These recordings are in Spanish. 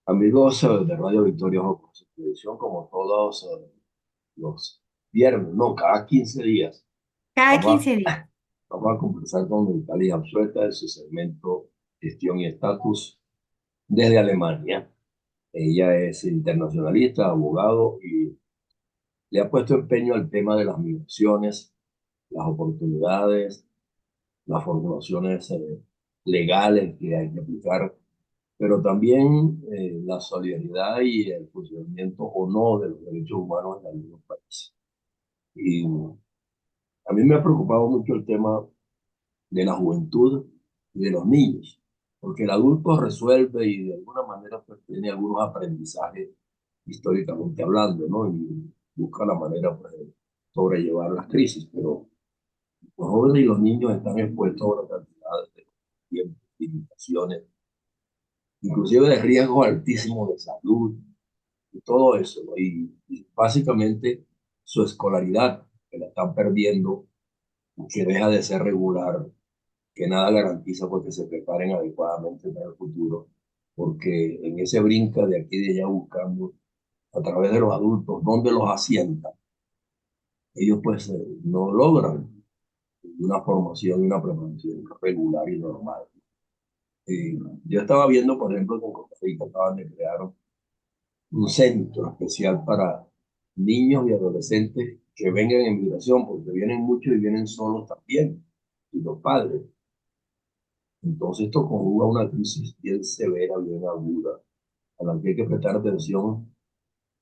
Amigos de Radio Victoria Joco, su televisión como todos los viernes, no, cada 15 días, Cada vamos 15 días. vamos a conversar con Natalia Absueta de su segmento Gestión y Estatus desde Alemania. Ella es internacionalista, abogado y le ha puesto empeño al tema de las migraciones, las oportunidades, las formulaciones legales que hay que aplicar, pero también la solidaridad y el funcionamiento o no de los derechos humanos en algunos países. Y a mí me ha preocupado mucho el tema de la juventud y de los niños, porque el adulto resuelve y de alguna manera pues, tiene algunos aprendizajes históricamente hablando, ¿no? Y busca la manera pues, de sobrellevar las crisis, pero los jóvenes y los niños están expuestos a una cantidad de tiempos, limitaciones, inclusive de riesgos altísimos de salud y todo eso, ¿no? Y básicamente su escolaridad, que la están perdiendo, que deja de ser regular, que nada garantiza porque se preparen adecuadamente para el futuro, porque en ese brinca de aquí y de allá buscando a través de los adultos dónde los asientan, ellos pues no logran una formación y una preparación regular y normal. Yo estaba viendo, por ejemplo, que en Costa Rica acaban de crear un centro especial para niños y adolescentes que vengan en migración, porque vienen muchos y vienen solos también, y los padres. Entonces esto conjuga una crisis bien severa, bien aguda, a la que hay que prestar atención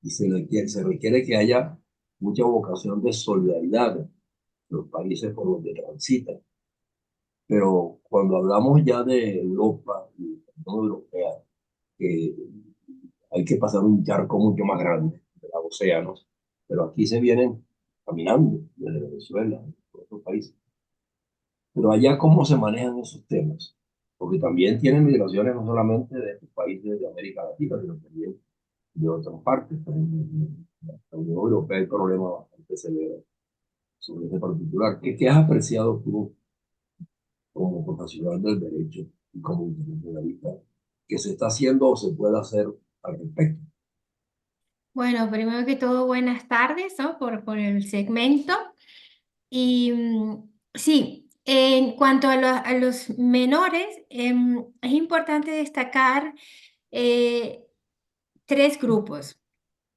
y se requiere que haya mucha vocación de solidaridad en los países por donde transitan. Pero cuando hablamos ya de Europa y de la Unión Europea, que hay que pasar un charco mucho más grande de los océanos, pero aquí se vienen caminando desde Venezuela, de otros países. Pero allá, ¿cómo se manejan esos temas? Porque también tienen migraciones no solamente de estos países de América Latina, sino también de otras partes. En la Unión Europea hay problemas bastante severos sobre ese particular. ¿Qué has apreciado tú como profesional del derecho y como internacionalista que se está haciendo o se puede hacer al respecto? Bueno, primero que todo, buenas tardes, ¿no? Por el segmento. Y sí, en cuanto a los menores, es importante destacar eh, tres grupos.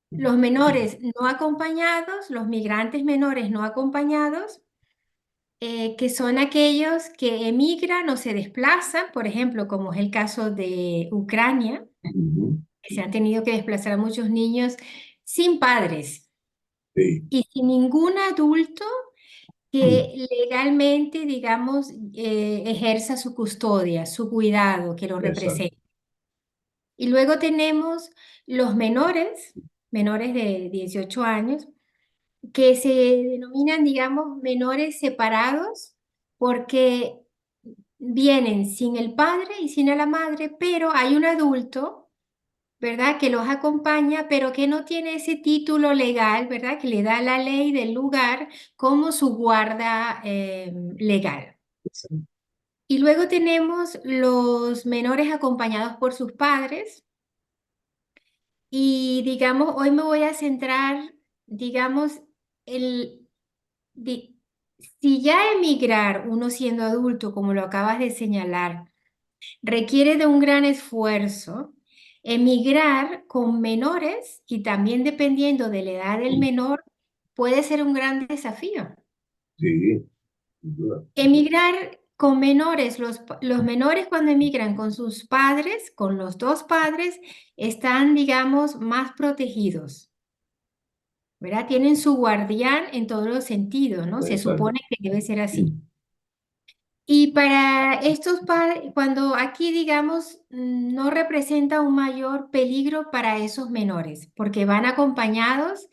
Los menores no acompañados, los migrantes menores no acompañados, que son aquellos que emigran o se desplazan, por ejemplo, como es el caso de Ucrania, Ujú. que se han tenido que desplazar a muchos niños sin padres Sí, y sin ningún adulto que legalmente, digamos, ejerza su custodia, su cuidado, que lo exacto. represente. Y luego tenemos los menores, menores de 18 años, que se denominan, digamos, menores separados porque vienen sin el padre y sin la madre, pero hay un adulto, ¿verdad? Que los acompaña, pero que no tiene ese título legal, ¿verdad? Que le da la ley del lugar como su guarda legal. Y luego tenemos los menores acompañados por sus padres. Y digamos, hoy me voy a centrar, digamos, el, di- si ya emigrar, uno siendo adulto, como lo acabas de señalar, requiere de un gran esfuerzo. Emigrar con menores y también dependiendo de la edad del menor puede ser un gran desafío. Sí, sin duda. Emigrar con menores, los menores cuando emigran con sus padres, con los dos padres, están, digamos, más protegidos, ¿verdad? Tienen su guardián en todos los sentidos, ¿no? Se Exacto. supone que debe ser así. Y para estos padres, cuando aquí, digamos, no representa un mayor peligro para esos menores, porque van acompañados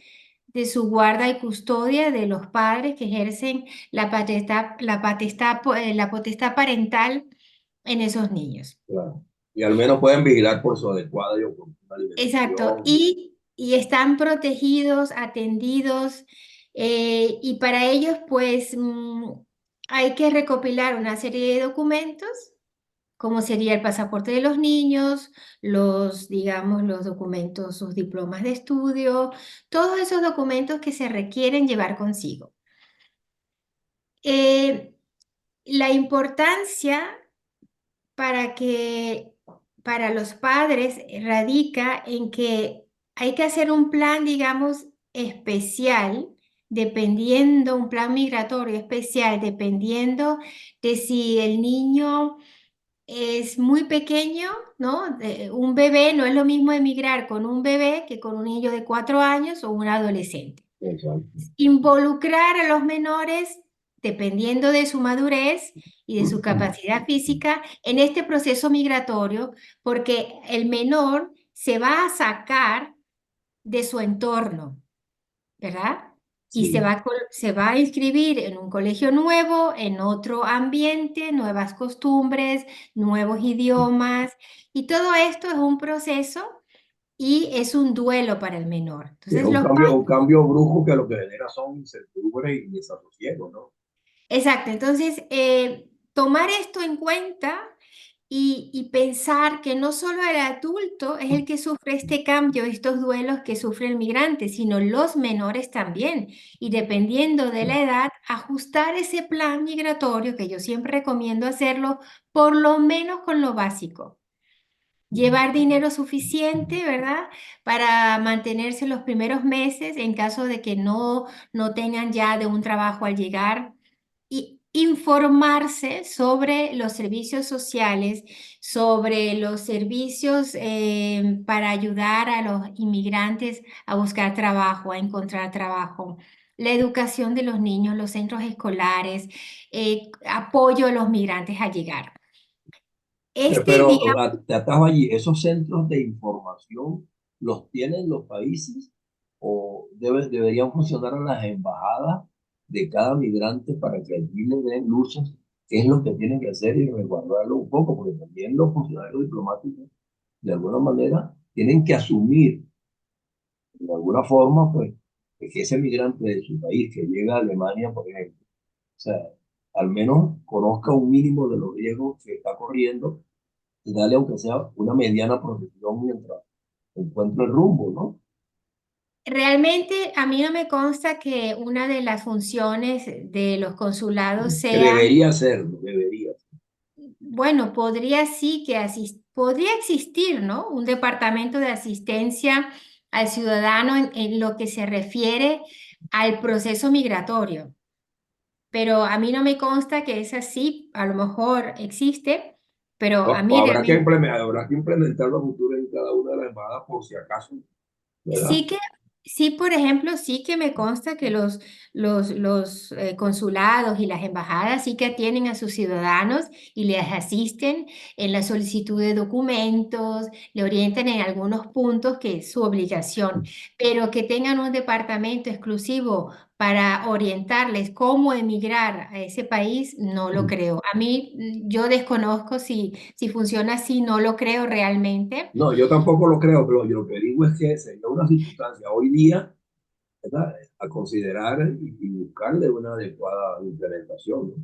de su guarda y custodia de los padres que ejercen la potestad parental en esos niños. Claro. Y al menos pueden vigilar por su adecuada y oportuna Exacto. alimentación. Y están protegidos, atendidos, y para ellos, pues, hay que recopilar una serie de documentos como sería el pasaporte de los niños, los, digamos, los documentos, sus diplomas de estudio, todos esos documentos que se requieren llevar consigo. Eh, la importancia para para los padres radica en que hay que hacer un plan, digamos, especial, dependiendo, un plan migratorio especial, dependiendo de si el niño es muy pequeño, ¿no? Un bebé no es lo mismo emigrar con un bebé que con un niño de 4 años o un adolescente. Exacto. Involucrar a los menores, dependiendo de su madurez y de su capacidad física, en este proceso migratorio, porque el menor se va a sacar de su entorno, ¿verdad? Y Sí. se va a inscribir en un colegio nuevo, en otro ambiente, nuevas costumbres, nuevos idiomas, y todo esto es un proceso y es un duelo para el menor. Es Entonces, los padres. un cambio brusco que lo que genera son incertidumbres y desasosiego, ¿no? Exacto, entonces tomar esto en cuenta y pensar que no solo el adulto es el que sufre este cambio, estos duelos que sufre el migrante, sino los menores también. Y dependiendo de la edad, ajustar ese plan migratorio, que yo siempre recomiendo hacerlo, por lo menos con lo básico. Llevar dinero suficiente, ¿verdad? Para mantenerse los primeros meses en caso de que no tengan ya de un trabajo al llegar y informarse sobre los servicios sociales, sobre los servicios para ayudar a los inmigrantes a buscar trabajo, a encontrar trabajo, la educación de los niños, los centros escolares, apoyo a los migrantes a llegar. Este día, Pero te atajo allí, ¿esos centros de información los tienen los países o deberían funcionar en las embajadas de cada migrante para que allí le den luces qué es lo que tienen que hacer y resguardarlo un poco? Porque también los funcionarios diplomáticos, de alguna manera, tienen que asumir, de alguna forma, pues, que ese migrante de su país que llega a Alemania, por ejemplo, o sea, al menos conozca un mínimo de los riesgos que está corriendo y darle aunque sea una mediana protección mientras encuentre el rumbo, ¿no? realmente a mí no me consta que una de las funciones de los consulados Que sea, debería ser, ¿no? Debería ser. bueno, podría sí que podría existir, ¿no? Un departamento de asistencia al ciudadano en lo que se refiere al proceso migratorio, pero a mí no me consta que es así, a lo mejor existe, pero a O mí realmente habrá que implementarlo a futuro en cada una de las embajadas por si acaso, ¿verdad? sí que, sí, por ejemplo, sí que me consta que los consulados y las embajadas sí que atienden a sus ciudadanos y les asisten en la solicitud de documentos, le orientan en algunos puntos que es su obligación, pero que tengan un departamento exclusivo para orientarles cómo emigrar a ese país, no lo creo. A mí, yo desconozco si funciona así, no lo creo realmente. No, yo tampoco lo creo, pero yo lo que digo es que sería una circunstancia hoy día, ¿verdad? A considerar y buscarle una adecuada implementación, ¿no?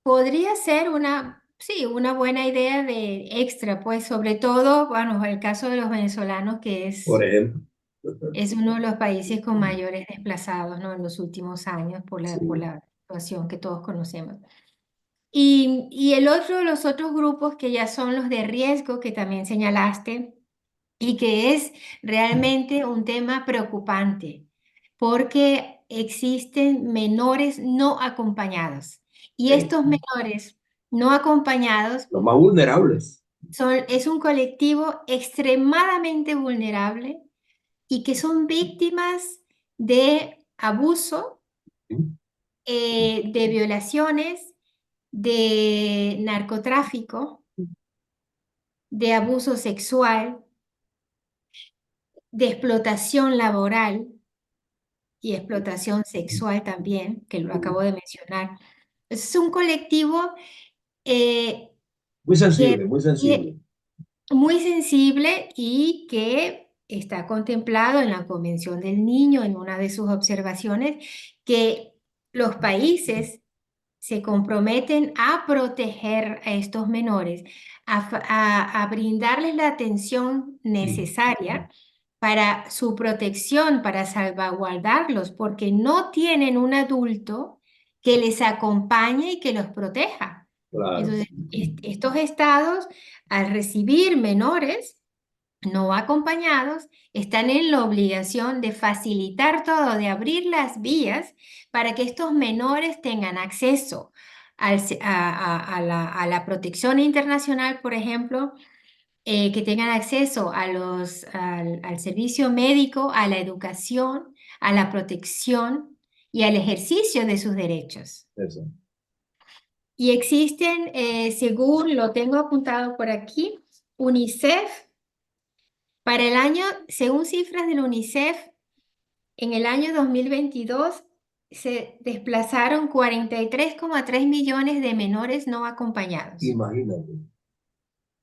Podría ser sí, una buena idea de extra, pues sobre todo, bueno, el caso de los venezolanos, que Por ejemplo. es uno de los países con mayores desplazados, ¿no? En los últimos años por Sí. la situación que todos conocemos. Y el otro, los otros grupos que ya son los de riesgo, que también señalaste, y que es realmente un tema preocupante, porque existen menores no acompañados. Y Sí. estos menores no acompañados Los más vulnerables. es un colectivo extremadamente vulnerable y que son víctimas de abuso, ¿Sí? de violaciones, de narcotráfico, de abuso sexual, de explotación laboral y explotación sexual también, que lo acabo de mencionar. Es un colectivo eh, Muy que sensible, muy sensible. muy sensible y que está contemplado en la Convención del Niño, en una de sus observaciones, que los países se comprometen a proteger a estos menores, a brindarles la atención necesaria para su protección, para salvaguardarlos, porque no tienen un adulto que les acompañe y que los proteja. Claro, Entonces, estos estados, al recibir menores no acompañados, están en la obligación de facilitar todo, de abrir las vías para que estos menores tengan acceso a la protección internacional, por ejemplo, que tengan acceso al servicio médico, a la educación, a la protección y al ejercicio de sus derechos. eso. Y existen, según lo tengo apuntado por aquí, UNICEF, para el año, según cifras del UNICEF, en el año 2022 se desplazaron 43,3 millones de menores no acompañados. Imagínate.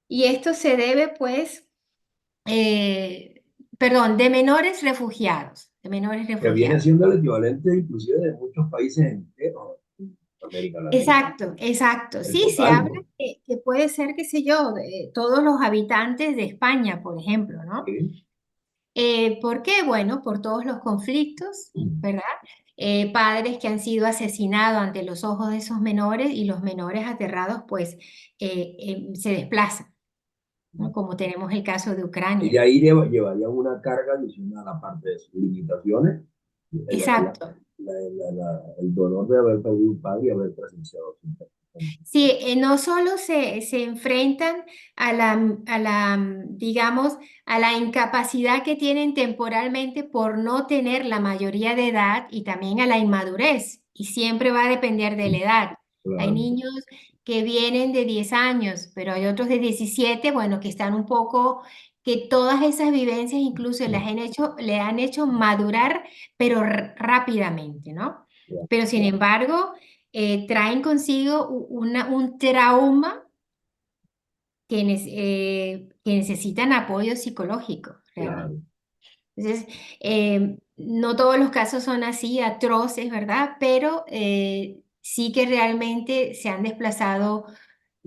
Y esto se debe, pues, perdón, de menores refugiados, de menores Que viene refugiados. siendo el equivalente inclusive de muchos países enteros en América Latina. Exacto, exacto. El Sí, se total, habla ¿no? que puede ser, qué sé yo, de todos los habitantes de España, por ejemplo, ¿no? Sí. ¿Por qué? Bueno, por todos los conflictos, ¿verdad? Padres que han sido asesinados ante los ojos de esos menores y los menores aterrados, pues, se desplazan, ¿no? Como tenemos el caso de Y de Ucrania. ahí llevarían una carga adicional, aparte de sus limitaciones, Exacto. el dolor de haber perdido un padre y haber presenciado su muerte. Sí, no solo se enfrentan digamos, a la incapacidad que tienen temporalmente por no tener la mayoría de edad y también a la inmadurez, y siempre va a depender de la edad. Hay Claro. niños que vienen de 10 años, pero hay otros de 17, bueno, que están un poco, que todas esas vivencias incluso le han hecho madurar, pero rápidamente, ¿no? Claro. Pero sin embargo traen consigo un trauma que necesitan apoyo psicológico, realmente. Claro. Entonces, no todos los casos son así atroces, ¿verdad? Pero sí que realmente se han desplazado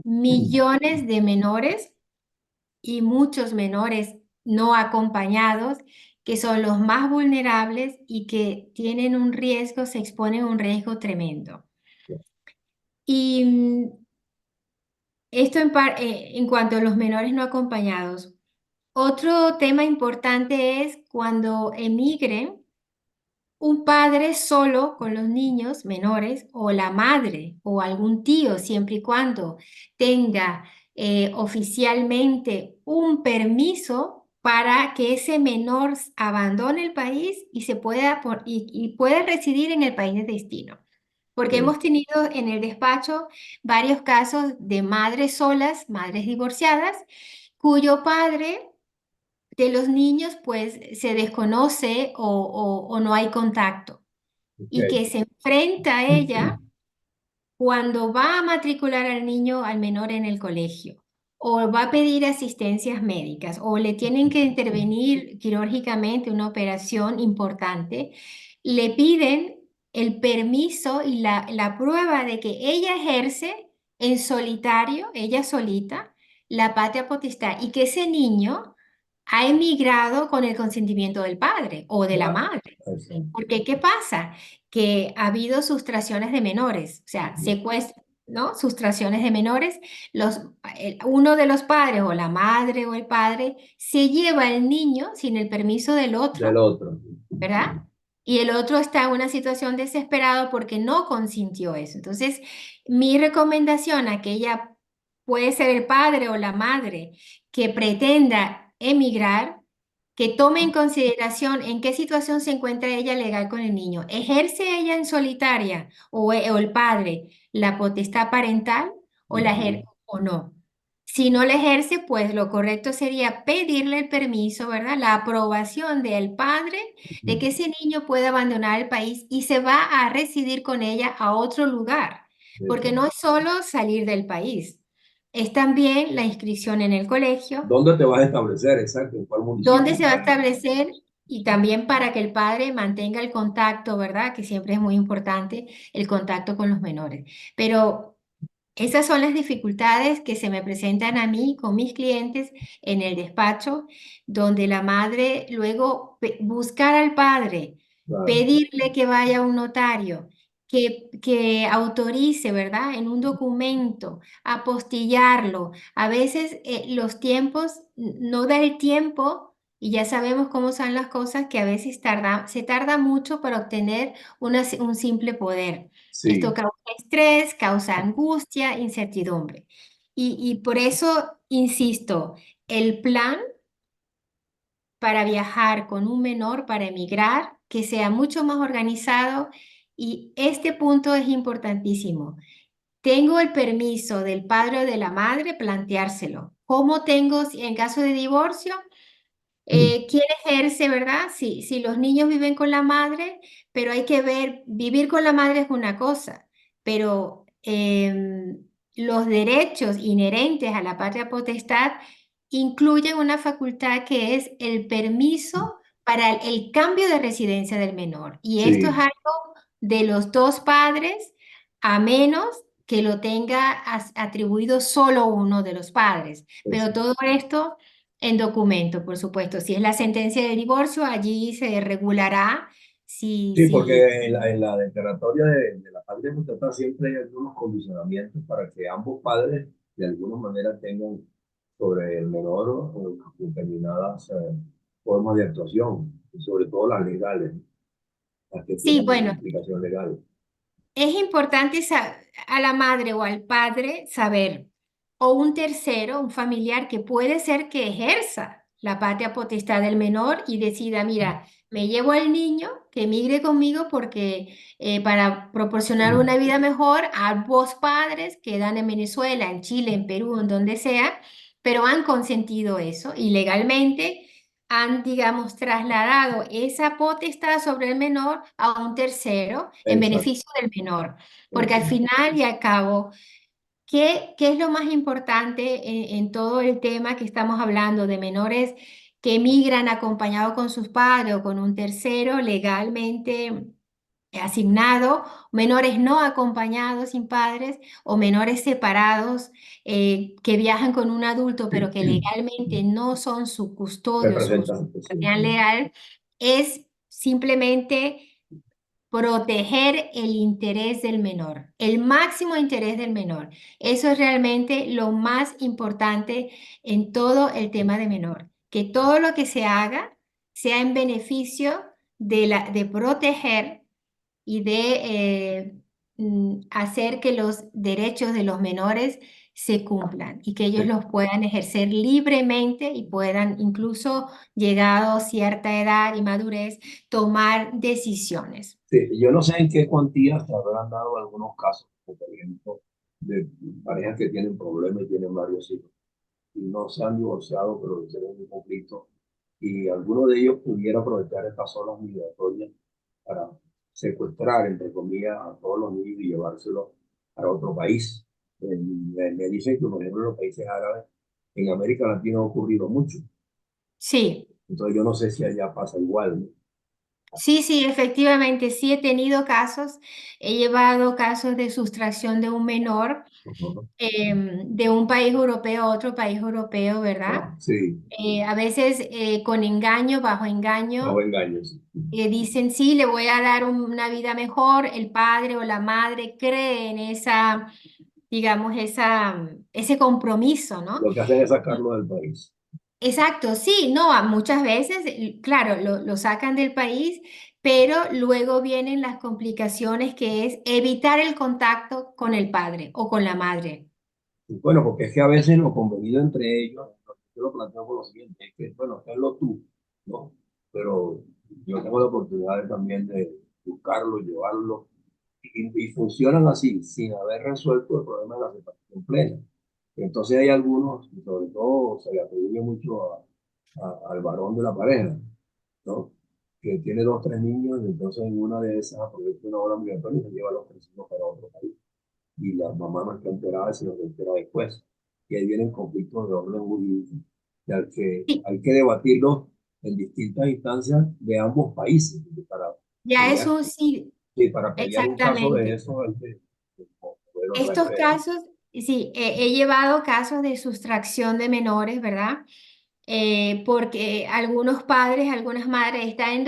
millones de menores y muchos menores no acompañados, que son los más vulnerables y que tienen un riesgo, se exponen a un riesgo tremendo. Y esto en cuanto a los menores no acompañados. Otro tema importante es cuando emigren un padre solo con los niños menores o la madre o algún tío, siempre y cuando tenga oficialmente un permiso para que ese menor abandone el país y y pueda residir en el país de destino. Porque Sí. hemos tenido en el despacho varios casos de madres solas, madres divorciadas, cuyo padre de los niños pues se desconoce o no hay contacto y Ok. que se enfrenta a ella cuando va a matricular al niño, al menor en el colegio, o va a pedir asistencias médicas, o le tienen que intervenir quirúrgicamente una operación importante, le piden el permiso y la prueba de que ella ejerce en solitario, ella solita, la patria potestad y que ese niño ha emigrado con el consentimiento del padre o de la Claro. madre. Eso. Porque, ¿qué pasa? Que ha habido sustracciones de menores, o sea, secuestros, ¿no? Sustracciones de menores. Uno de los padres o la madre o el padre se lleva al niño sin el permiso del Del otro, otro. ¿verdad? Y el otro está en una situación desesperada porque no consintió eso. Entonces, mi recomendación a aquella puede ser el padre o la madre que pretenda emigrar, que tome en consideración en qué situación se encuentra ella legal con el niño. ¿Ejerce ella en solitaria o el padre la potestad parental o no? Si no la ejerce, pues lo correcto sería pedirle el permiso, ¿verdad? La aprobación del padre de que ese niño pueda abandonar el país y se va a residir con ella a otro lugar, porque Eso. no es solo salir del país, es también la inscripción en el colegio, ¿Dónde te vas a establecer? Exacto, ¿en cuál municipio? dónde se va a establecer. y también para que el padre mantenga el contacto, ¿verdad? Que siempre es muy importante el contacto con los menores. Pero esas son las dificultades que se me presentan a mí con mis clientes en el despacho, donde la madre luego buscar al padre, Claro, pedirle que vaya a un notario, que autorice, ¿verdad? En un documento, apostillarlo. A veces los tiempos, no da el tiempo y ya sabemos cómo son las cosas que a veces se tarda mucho para obtener un simple poder. Esto sí, causa estrés, causa angustia, incertidumbre. Y por eso, insisto, el plan para viajar con un menor, para emigrar, que sea mucho más organizado. Y este punto es importantísimo. Tengo el permiso del padre o de la madre, planteárselo. ¿Cómo tengo en caso de divorcio? ¿Quién ejerce, verdad? Si los niños viven con la madre, pero hay que ver, vivir con la madre es una cosa, pero los derechos inherentes a la patria potestad incluyen una facultad que es el permiso para el cambio de residencia del menor. Y esto es sí, algo de los dos padres, a menos que lo tenga atribuido solo uno de los padres. eso. Pero todo esto en documento, por supuesto. Si es la sentencia de divorcio, allí se regulará Sí, si. porque en la declaratoria de la patria potestad siempre hay algunos condicionamientos para que ambos padres de alguna manera tengan sobre el menor determinadas formas de actuación, y sobre todo las legales, ¿no? Las que Sí, tienen bueno, implicación legal. es importante a la madre o al padre saber, o un tercero, un familiar que puede ser que ejerza la patria potestad del menor y decida, mira, me llevo al niño que emigre conmigo porque para proporcionar una vida mejor a ambos padres quedan en Venezuela, en Chile, en Perú, en donde sea, pero han consentido eso y legalmente han, digamos, trasladado esa potestad sobre el menor a un tercero en Exacto. beneficio del menor. Porque Ok. al final y al cabo, ¿qué es lo más importante en todo el tema que estamos hablando de menores que emigran acompañados con sus padres o con un tercero legalmente asignado, menores no acompañados sin padres o menores separados que viajan con un adulto pero que legalmente no son su custodio, su Representantes, sí. guardián legal, es simplemente proteger el interés del menor, el máximo interés del menor. Eso es realmente lo más importante en todo el tema de menor, que todo lo que se haga sea en beneficio de proteger y de hacer que los derechos de los menores se cumplan y que ellos Sí. los puedan ejercer libremente y puedan, incluso llegado a cierta edad y madurez, tomar decisiones. Sí, yo no sé en qué cuantía se habrán dado algunos casos, como por ejemplo, de parejas que tienen problemas y tienen varios hijos y no se han divorciado, pero tienen un conflicto y alguno de ellos pudiera aprovechar estas olas migratorias para secuestrar, entre comillas, a todos los niños y llevárselos a otro país. Me dicen que, por ejemplo, en los países árabes, en América Latina ha ocurrido mucho. Sí, Entonces, yo no sé si allá pasa igual, ¿no? sí, sí, efectivamente, sí he tenido casos, he llevado casos de sustracción de un menor Ujú. de un país europeo a otro país europeo, ¿verdad? Ah, sí, A veces con engaño, bajo bajo engaño, engaños. dicen, sí, le voy a dar una vida mejor, el padre o la madre cree en esa, digamos, ese compromiso, ¿no? Lo que hacen es sacarlo del país. Exacto, sí, no, muchas veces, claro, lo sacan del país, pero luego vienen las complicaciones que es evitar el contacto con el padre o con la madre. Y bueno, porque es que a veces lo convenido entre ellos, yo lo planteo por lo siguiente, es que, bueno, hazlo tú, ¿no? Pero yo tengo la oportunidad también de buscarlo, llevarlo, y funcionan así, sin haber resuelto el problema de la separación plena. Entonces hay algunos, y sobre todo se le atribuye mucho al varón de la pareja, ¿no? Que tiene dos, tres niños, y entonces en una de esas aprovecha una hora migratoria y se lleva a los tres hijos para otro país y la mamá no está enterada, sino que entera después. Y ahí vienen conflictos de orden jurídico, y al que Sí, hay que debatirlos en distintas instancias de ambos países para Ya es pelear, un sí, y para pelear un caso de exactamente. eso ante el modelo Estos rastrero. casos, sí, he llevado casos de sustracción de menores, ¿verdad? Porque algunos padres, algunas madres están en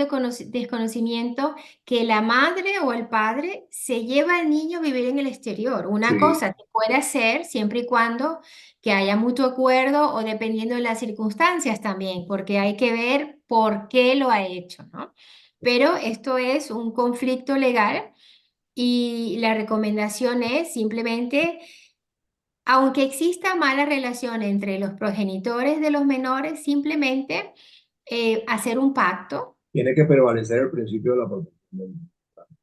desconocimiento que la madre o el padre se lleva al niño a vivir en el exterior. Una Sí, cosa que puede hacer siempre y cuando que haya mutuo acuerdo o dependiendo de las circunstancias también, porque hay que ver por qué lo ha hecho, ¿no? Pero esto es un conflicto legal y la recomendación es simplemente, aunque exista mala relación entre los progenitores de los menores, simplemente hacer un pacto tiene que prevalecer el principio de la protección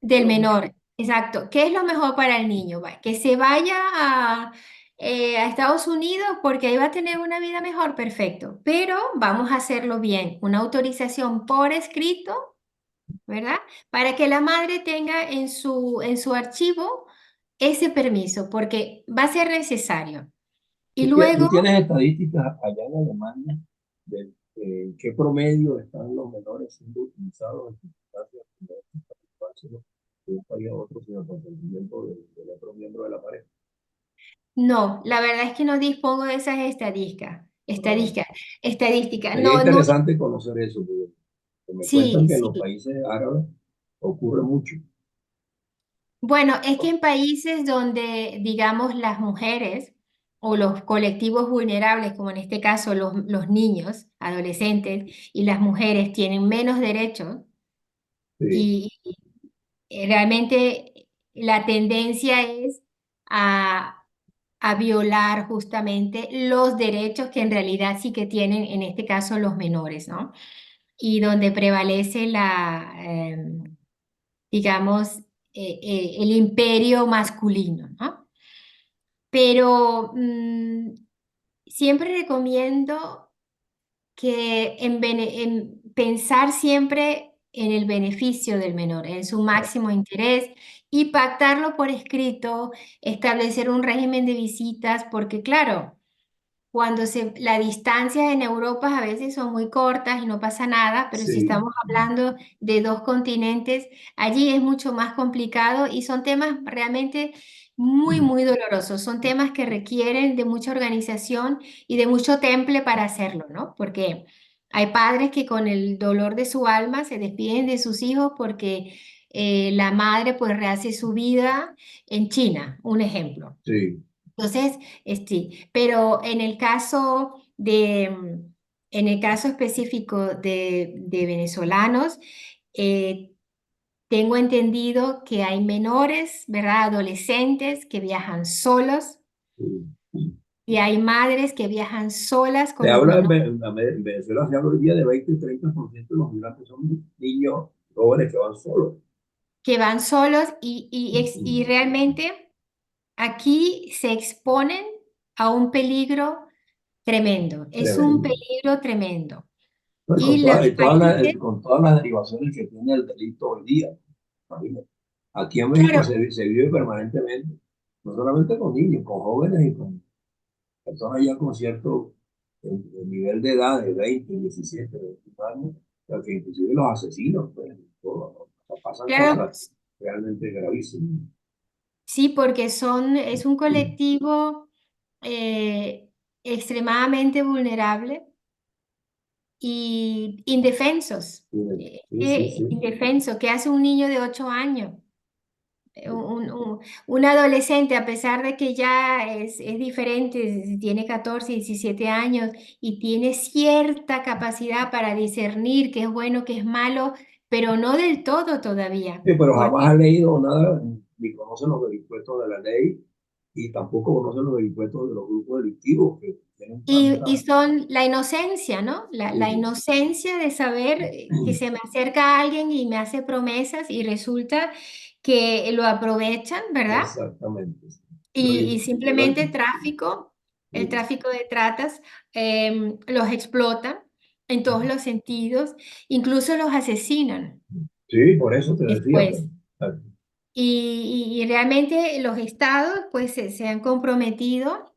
de del los menores. menor. Exacto. ¿Qué es lo mejor para el niño? Que se vaya a Estados Unidos porque ahí va a tener una vida mejor, perfecto. Pero vamos a hacerlo bien. Una autorización por escrito, ¿verdad? Para que la madre tenga en su archivo ese permiso, porque va a ser necesario. Y Tú luego, tienes estadísticas allá en Alemania de en qué promedio están los menores siendo utilizados en circunstancias como estas para llevárselos de un país a otro sin el consentimiento del otro miembro de la pareja. no, la verdad es que no dispongo de esas Ah, estadísticas. sería No, no, interesante conocer eso, porque me cuentan sí, que en los sí. países árabes ocurre mucho. Bueno, es que en países donde, digamos, las mujeres o los colectivos vulnerables, como en este caso los niños, adolescentes y las mujeres tienen menos derechos Sí. y realmente la tendencia es a, a violar justamente los derechos que en realidad sí que tienen, en este caso, los menores, ¿no? Y donde prevalece digamos, el imperio masculino, ¿no? Pero siempre recomiendo que en pensar siempre en el beneficio del menor, en su máximo interés y pactarlo por escrito, establecer un régimen de visitas, porque claro, las distancias en Europa a veces son muy cortas y no pasa nada, pero si Sí. estamos hablando de dos continentes, allí es mucho más complicado y son temas realmente muy, muy dolorosos. Son temas que requieren de mucha organización y de mucho temple para hacerlo, ¿no? Porque hay padres que con el dolor de su alma se despiden de sus hijos porque la madre pues rehace su vida en China, un ejemplo. Sí. Entonces, sí, pero en el caso específico de venezolanos, eh, tengo entendido que hay menores, ¿verdad? Adolescentes que viajan solos Sí. y hay madres que viajan solas Se con los habla menores, En Venezuela se habla hoy día de 20 y 30% de los migrantes son niños jóvenes que van solos. que van solos y realmente aquí se exponen a un peligro tremendo. Es un Tremendo. peligro tremendo. Pues Y los países, con todas las derivaciones que tiene el delito hoy día. Imagínate. Aquí en México claro, se vive permanentemente, no solamente con niños, con jóvenes y con personas ya con cierto nivel de edad, de 20 17 21 años, o sea, que inclusive los asesinos, pues, todo, o sea, pasan claro, cosas realmente gravísimas. sí, porque es un colectivo eh, extremadamente vulnerable y indefensos. Sí, sí, sí. Indefenso, ¿qué hace un niño de 8 años? Un adolescente, a pesar de que ya es diferente, si tiene 14 17 años y tiene cierta capacidad para discernir qué es bueno, qué es malo, pero no del todo todavía. Sí, pero jamás ha Porque leído nada, ni conoce los vericuetos de la ley, y tampoco conoce los vericuetos de los grupos delictivos que tienen y tanta... son la inocencia, ¿no? La Sí, inocencia de saber que se me acerca alguien y me hace promesas y resulta que lo aprovechan, ¿verdad? exactamente. Sí. Y simplemente tráfico, el Sí, tráfico de tratas, los explotan en todos los sentidos, incluso los asesinan sí, por eso te decía, pues. después. Y realmente los estados pues se han comprometido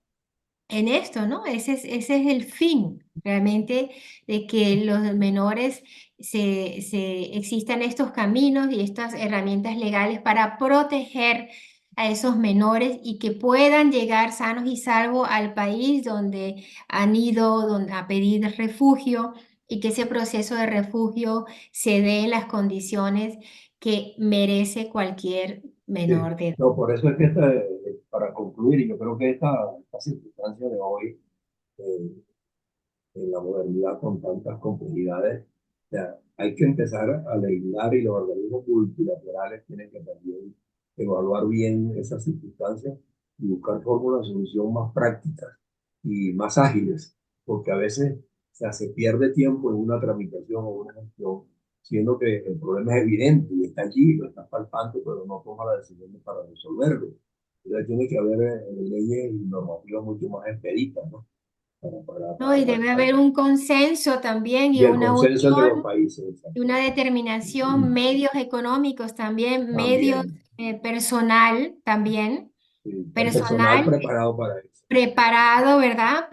en esto, ¿no? Ese es el fin, realmente, de que los menores existan estos caminos y estas herramientas legales para proteger a esos menores y que puedan llegar sanos y salvos al país donde han ido a pedir refugio y que ese proceso de refugio se dé en las condiciones que merece cualquier Sí. menor de edad. No, por eso es que para concluir, y yo creo que esta circunstancia de hoy, eh, en la modernidad con tantas complejidades, o sea, hay que empezar a legislar y los organismos multilaterales tienen que también evaluar bien esas circunstancias y buscar fórmulas de solución más prácticas y más ágiles, porque a veces, o sea, se pierde tiempo en una tramitación o una gestión, siendo que el problema es evidente y está allí, lo está palpando, pero no toma la decisión para resolverlo. Entonces tiene que haber leyes y normativas mucho más expeditas, ¿no? ¿No? Y debe haber un consenso también Y y el una consenso entre los unión países, y una determinación, medios económicos también, medios también. personal también, Sí, el personal personal preparado para eso. preparado, ¿verdad?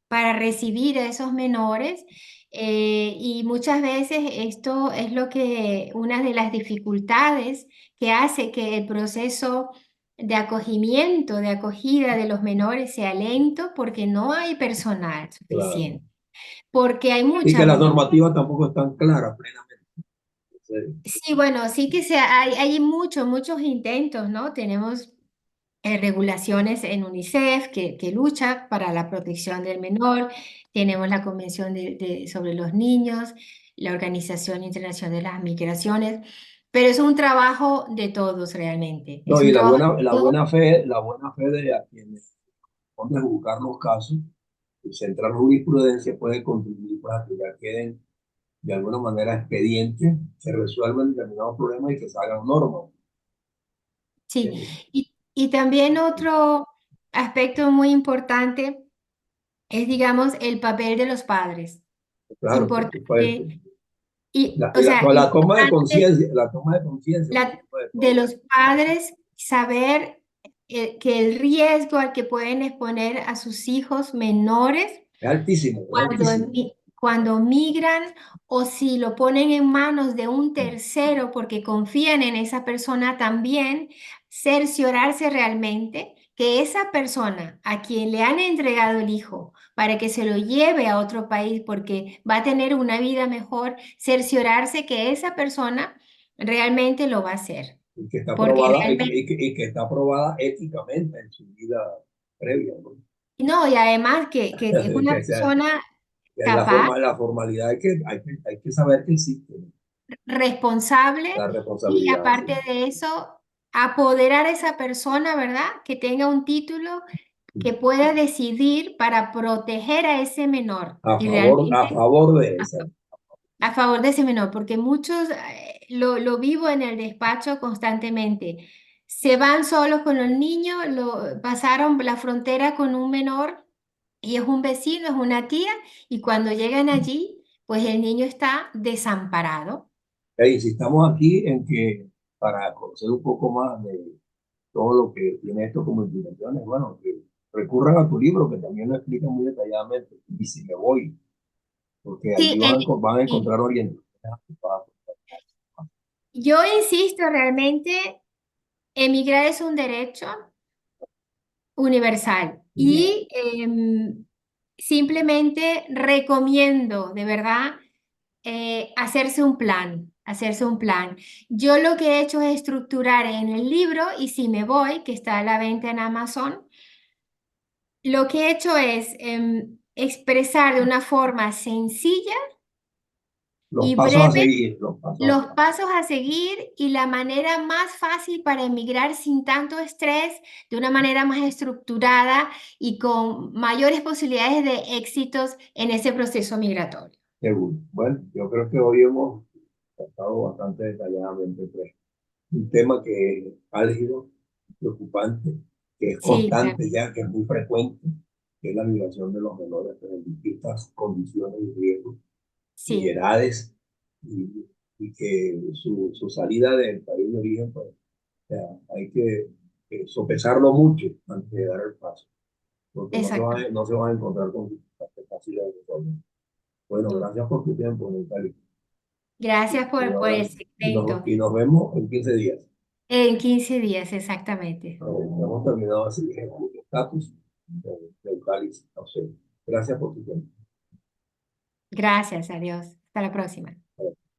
Para recibir a esos menores. Y muchas veces esto es lo que, una de las dificultades que hace que el proceso de acogimiento, de acogida de los menores sea lento porque no hay personal Claro. suficiente, porque hay Y que muchas las mujeres. normativas tampoco están claras plenamente. En serio. Sí, bueno, sí que hay muchos intentos, ¿no? Tenemos regulaciones en UNICEF que lucha para la protección del menor, tenemos la Convención sobre los Niños, la Organización Internacional de las Migraciones, pero es un trabajo de todos realmente, No, es y un trabajo de todos. la buena fe de a quienes ponen a juzgar los casos, y centrar jurisprudencia puede contribuir para que ya queden de alguna manera expedientes, se resuelvan determinados problemas y que se hagan normas. Sí, ¿Entiendes? y también otro aspecto muy importante es, digamos, el papel de los padres. Claro, por supuesto. Importante. Y, o sea, La toma de importante conciencia, la toma de conciencia por encima de de todo. los padres saber que el riesgo al que pueden exponer a sus hijos menores Es altísimo, es altísimo. cuando migran o si lo ponen en manos de un tercero porque confían en esa persona también, cerciorarse realmente que esa persona a quien le han entregado el hijo para que se lo lleve a otro país porque va a tener una vida mejor, cerciorarse que esa persona realmente lo va a hacer. Y que está Porque aprobada, realmente, y que está aprobada éticamente en su vida previa, ¿no? no, y además que es una Que sea, persona que capaz, la formalidad hay que saber que existe, ¿no? responsable La y responsabilidad, sí. aparte de eso, apoderar a esa persona, ¿verdad? Que tenga un título que pueda decidir para proteger a ese menor y A realmente favor de esa. a favor de ese menor, porque muchos, lo vivo en el despacho constantemente, se van solos con los niños, pasaron la frontera con un menor y es un vecino, es una tía, y cuando llegan allí, pues el niño está desamparado. E insistamos aquí en que para conocer un poco más de todo lo que tiene esto como implicaciones, bueno, que recurran a tu libro que también lo explica muy detalladamente. Y si me voy, porque allí Sí, van a y encontrar orientaciones. yo insisto realmente, emigrar es un derecho universal y simplemente recomiendo, de verdad, hacerse un plan, hacerse un plan. Yo lo que he hecho es estructurar en el libro y si me voy, que está a la venta en Amazon, lo que he hecho es expresar de una forma sencilla Los y pasos a breve seguir, los pasos a los seguir. pasos a seguir y la manera más fácil para emigrar sin tanto estrés, de una manera más estructurada y con mayores posibilidades de éxitos en ese proceso migratorio. Seguro. Bueno, yo creo que hoy hemos tratado bastante detalladamente pues, un tema que es álgido, preocupante, que es Sí, constante realmente. ya, que es muy frecuente, que es la migración de los menores pues, en distintas condiciones y riesgos y Sí, edades, y, y que su salida del país de origen, pues, o sea, hay que sopesarlo mucho antes de dar el paso. porque exacto. no se van a encontrar con fáciles de resolver. Bueno, No. gracias por tu tiempo, Natalie. Gracias Y, por el ahora- segmento. y nos vemos en 15 días. En 15 días, exactamente. Hemos terminado así el estatus del cáliz. No sé. Gracias por tu tiempo. Gracias, adiós. Hasta la próxima.